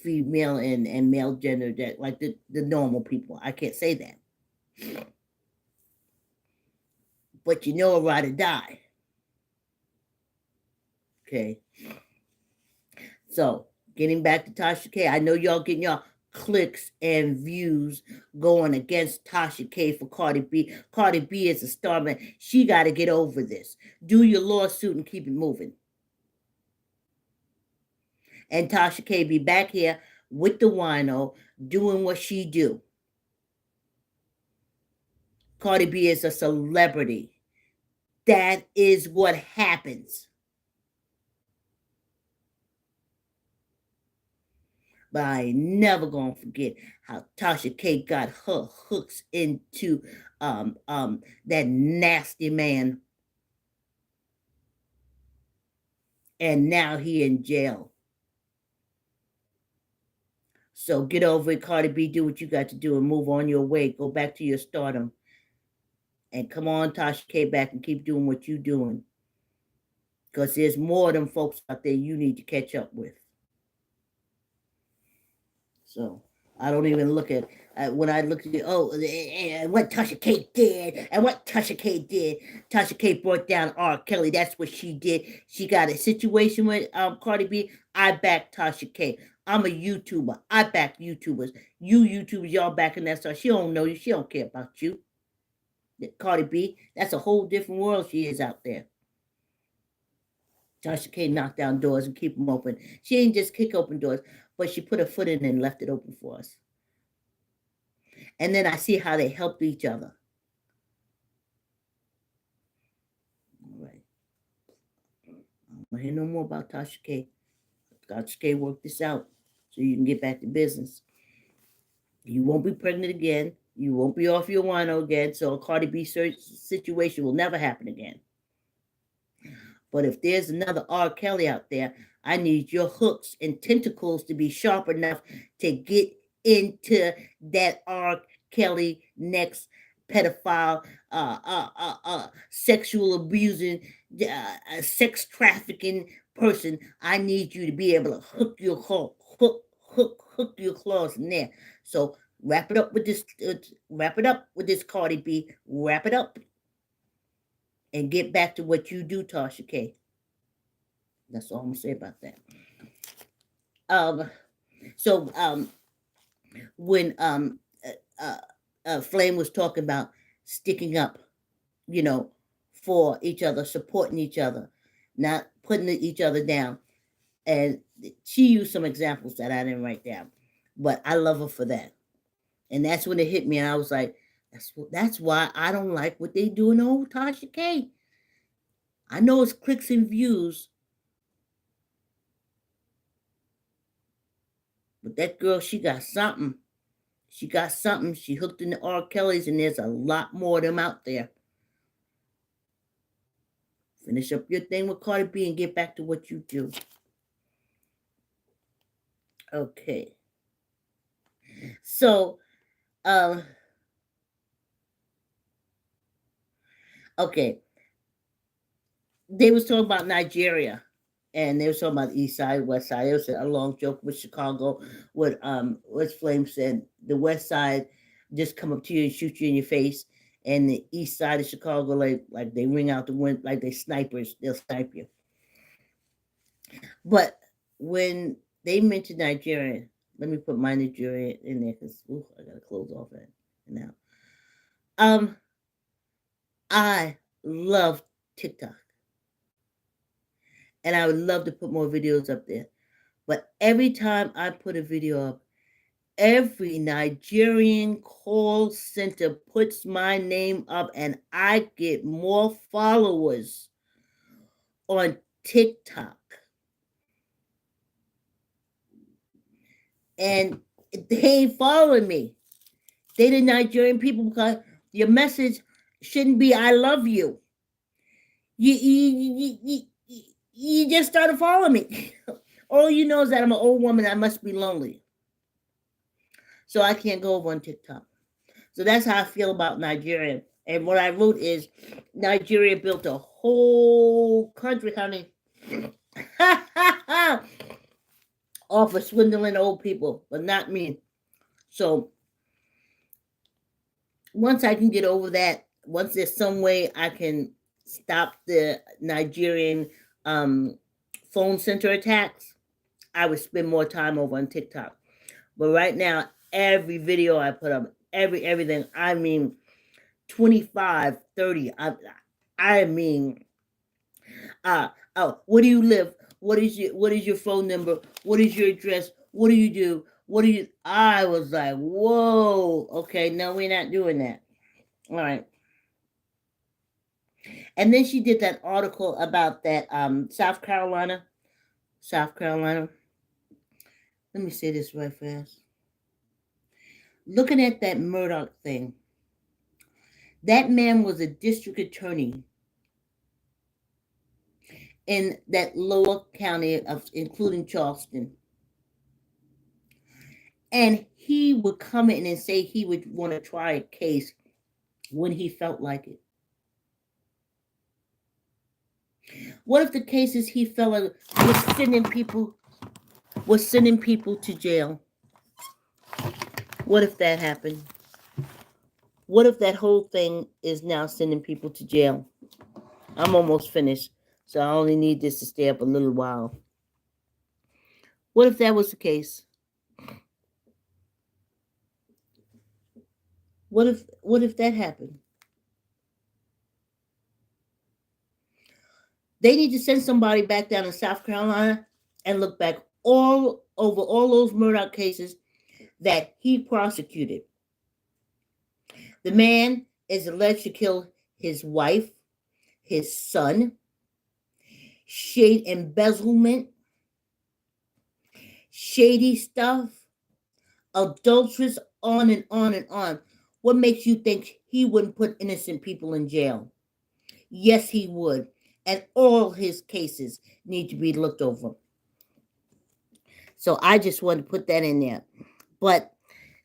female and male gender, that like the normal people. I can't say that. But you know, ride or die. Okay. So, getting back to Tasha K, I know y'all getting y'all clicks and views going against Tasha K for Cardi B. Cardi B is a star, man. She got to get over this. Do your lawsuit and keep it moving. And Tasha K be back here with the wino doing what she do. Cardi B is a celebrity. That is what happens. But I ain't never gonna forget how Tasha K got her hooks into that nasty man. And now he in jail. So get over it, Cardi B. Do what you got to do and move on your way. Go back to your stardom. And come on, Tasha K, back and keep doing what you're doing. Because there's more of them folks out there you need to catch up with. So I don't even look at when I looked at it, and what Tasha K did, and what Tasha K did. Tasha K brought down R. Kelly. That's what she did. She got a situation with Cardi B. I back Tasha K. I'm a YouTuber. I back YouTubers. You YouTubers, y'all backing that stuff. She don't know you. She don't care about you. Cardi B, that's a whole different world she is out there. Tasha K knocked down doors and keep them open. She ain't just kick open doors, but she put her foot in and left it open for us. And then I see how they helped each other. All right. I don't hear no more about Tasha K. Tasha K worked this out so you can get back to business. You won't be pregnant again. You won't be off your wino again. So a Cardi B situation will never happen again. But if there's another R. Kelly out there, I need your hooks and tentacles to be sharp enough to get into that R. Kelly next pedophile, sexual abusing, sex trafficking person. I need you to be able to hook your claws in there. So wrap it up with this. Wrap it up with this, Cardi B. Wrap it up. And get back to what you do, Tasha K. That's all I'm gonna say about that. When Flame was talking about sticking up, for each other, supporting each other, not putting each other down, and she used some examples that I didn't write down, but I love her for that. And that's when it hit me, and I was like, that's why I don't like what they do in old Tasha K. I know it's clicks and views, but that girl, she got something. She got something. She hooked into R. Kelly's, and there's a lot more of them out there. Finish up your thing with Cardi B and get back to what you do. Okay. So, okay. They was talking about Nigeria, and they was talking about the East Side, West Side. It was a long joke with Chicago. What Flame said, the West Side just come up to you and shoot you in your face, and the East Side of Chicago, like they ring out the wind, like they snipers, they'll snipe you. But when they mentioned Nigeria, let me put my Nigeria in there because I gotta close off it now. I love TikTok. And I would love to put more videos up there. But every time I put a video up, every Nigerian call center puts my name up, and I get more followers on TikTok. And they ain't following me. They the Nigerian people, because your message shouldn't be "I love you." You just started following me. All you know is that I'm an old woman. I must be lonely. So I can't go over on TikTok. So that's how I feel about Nigeria. And what I wrote is Nigeria built a whole country, honey, off of swindling old people, but not me. So once I can get over that, once there's some way I can stop the Nigerian phone center attacks, I would spend more time over on TikTok. But right now, every video I put up, everything, I mean 25, 30, I mean, where do you live? What is your phone number? What is your address? What do you do? I was like, whoa, okay, no, we're not doing that. All right. And then she did that article about that South Carolina. Let me say this right fast. Looking at that Murdoch thing, that man was a district attorney in that lower county of, including Charleston. And he would come in and say he would want to try a case when he felt like it. What if the cases he felt like was sending people to jail? What if that happened? What if that whole thing is now sending people to jail? I'm almost finished, so I only need this to stay up a little while. What if that was the case? What if that happened? They need to send somebody back down to South Carolina and look back all over all those murder cases that he prosecuted. The man is alleged to kill his wife, his son, shade embezzlement, shady stuff, adulterous, on and on and on. What makes you think he wouldn't put innocent people in jail? Yes, he would. And all his cases need to be looked over. So I just want to put that in there. But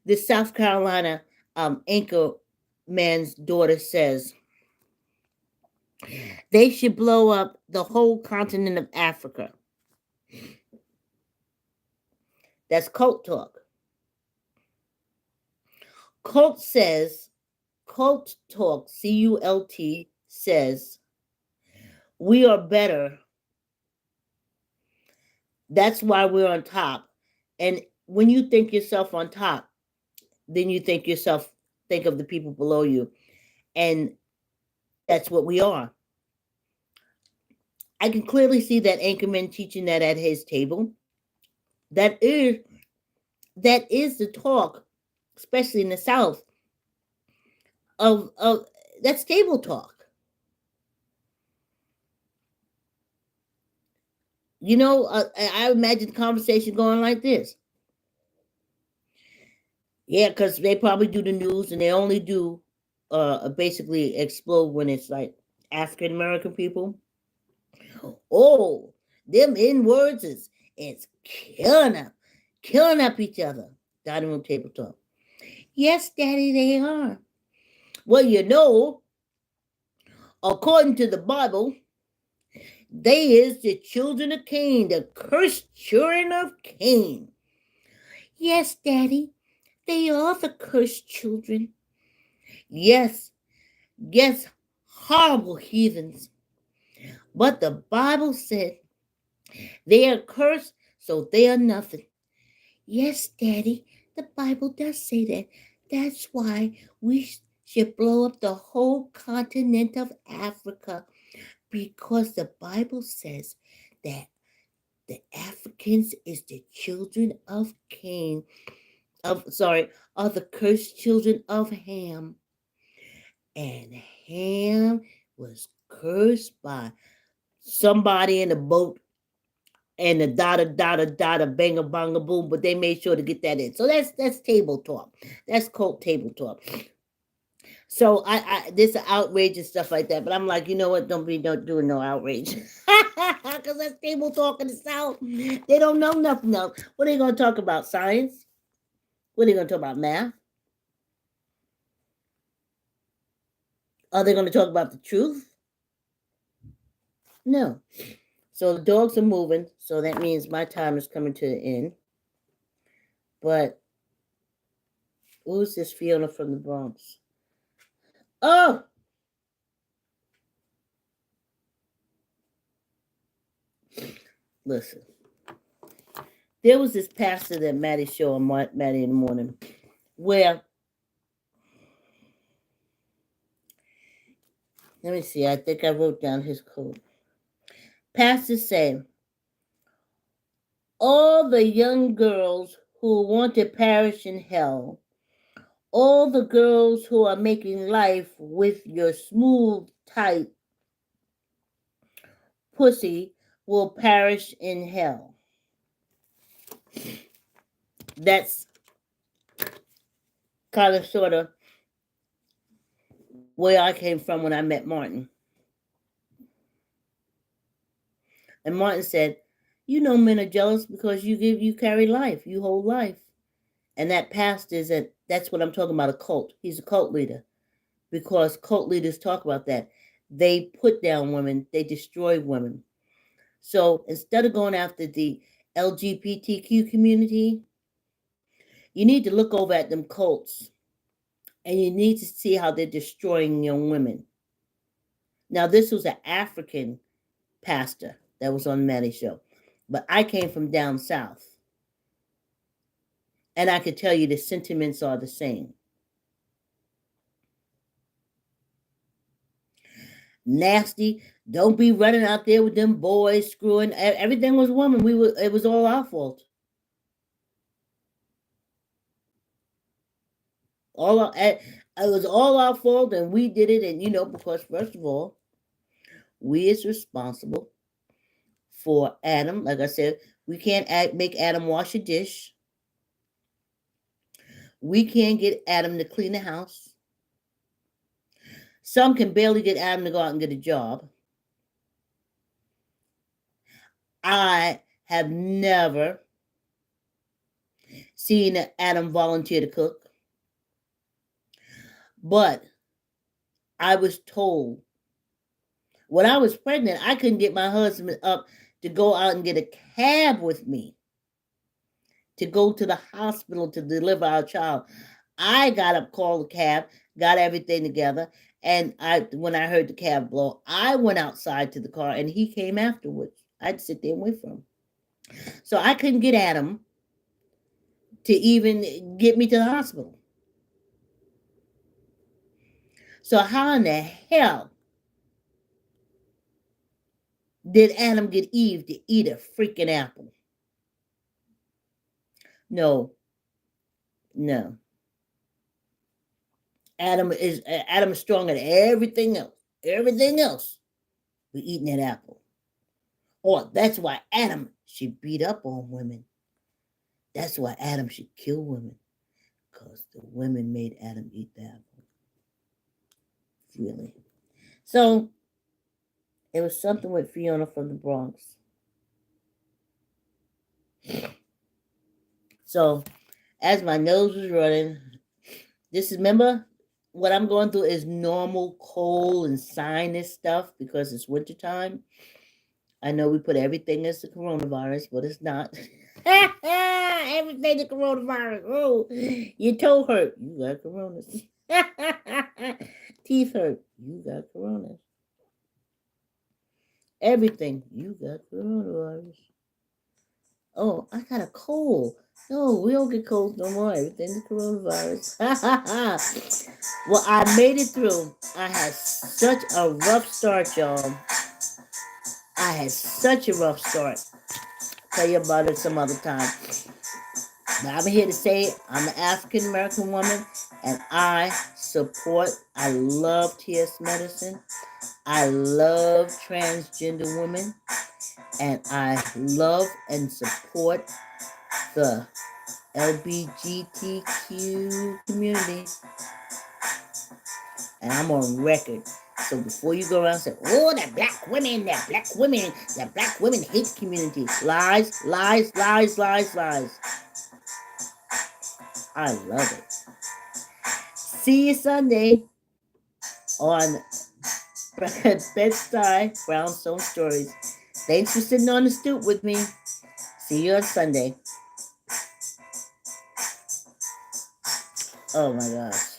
the South Carolina anchor man's daughter says they should blow up the whole continent of Africa. That's cult talk. Cult talk, C-U-L-T, says, we are better. That's why we're on top. And when you think yourself on top, then you think of the people below you. And that's what we are. I can clearly see that Anchorman teaching that at his table. That is the talk, especially in the South, of that's table talk. You know, I imagine the conversation going like this. Yeah, because they probably do the news and they only do basically explode when it's like African American people. Oh, them N words is killing up each other. Dining room table talk. Yes, Daddy, they are. Well, you know, according to the Bible, they is the children of Cain, the cursed children of Cain. Yes, Daddy, they are the cursed children. Yes, horrible heathens. But the Bible said they are cursed, so they are nothing. Yes, Daddy, the Bible does say that. That's why we should blow up the whole continent of Africa, because the Bible says that the Africans is the children of Cain, are the cursed children of Ham. And Ham was cursed by somebody in the boat and the da banga banga boom, but they made sure to get that in. So that's table talk. That's called table talk. So I this outrage and stuff like that, but I'm like, you know what? Don't doing no outrage, because that's table talk in the South. They don't know nothing else. What are they going to talk about? Science? What are they going to talk about? Math? Are they going to talk about the truth? No. So the dogs are moving, so that means my time is coming to the end. But who's this Fiona from the Bronx? Oh! Listen. There was this pastor that Maddie show on Maddie in the morning where, let me see, I think I wrote down his quote. Pastor said, all the young girls who want to perish in hell, all the girls who are making life with your smooth, tight pussy will perish in hell. That's kind of sort of where I came from when I met Martin. And Martin said, you know, men are jealous because you carry life, you hold life. And that pastor is that's what I'm talking about, a cult. He's a cult leader, because cult leaders talk about that. They put down women, they destroy women. So instead of going after the LGBTQ community, You need to look over at them cults, and you need to see how they're destroying young women. Now, this was an African pastor that was on Maddie's show, but I came from down south, and I could tell you the sentiments are the same. Nasty. Don't be running out there with them boys screwing. Everything was woman. It was all our fault. It was all our fault, and we did it. And because first of all, we is responsible for Adam. Like I said, we can't make Adam wash a dish. We can't get Adam to clean the house. Some can barely get Adam to go out and get a job. I have never seen Adam volunteer to cook. But I was told when I was pregnant, I couldn't get my husband up to go out and get a cab with me to go to the hospital to deliver our child. I got up, called the cab, got everything together, and when I heard the cab blow, I went outside to the car, and he came afterwards. I'd sit there and wait for him. So I couldn't get Adam to even get me to the hospital. So how in the hell did Adam get Eve to eat a freaking apple? No. Adam is stronger than everything else. Everything else, we eating that apple. Or that's why Adam should beat up on women. That's why Adam should kill women. Because the women made Adam eat the apple. Really. So, it was something with Fiona from the Bronx. So, as my nose was running, remember, what I'm going through is normal cold and sinus stuff because it's wintertime. I know we put everything as the coronavirus, but it's not. Everything the coronavirus. Oh, your toe hurt. You got coronas. Teeth hurt. You got coronas. Everything. You got coronavirus. Oh, I got a cold. No, we don't get colds no more. Everything's coronavirus. Well, I made it through. I had such a rough start, y'all. I had such a rough start. Tell you about it some other time. But I'm here to say I'm an African American woman, and I love TS medicine. I love transgender women, and I love and support the LGBTQ community. And I'm on record. So before you go around and say, oh, the black women hate the community. Lies. I love it. See you Sunday on Bed-Sty Brownstone Stories. Thanks for sitting on the stoop with me. See you on Sunday. Oh my gosh.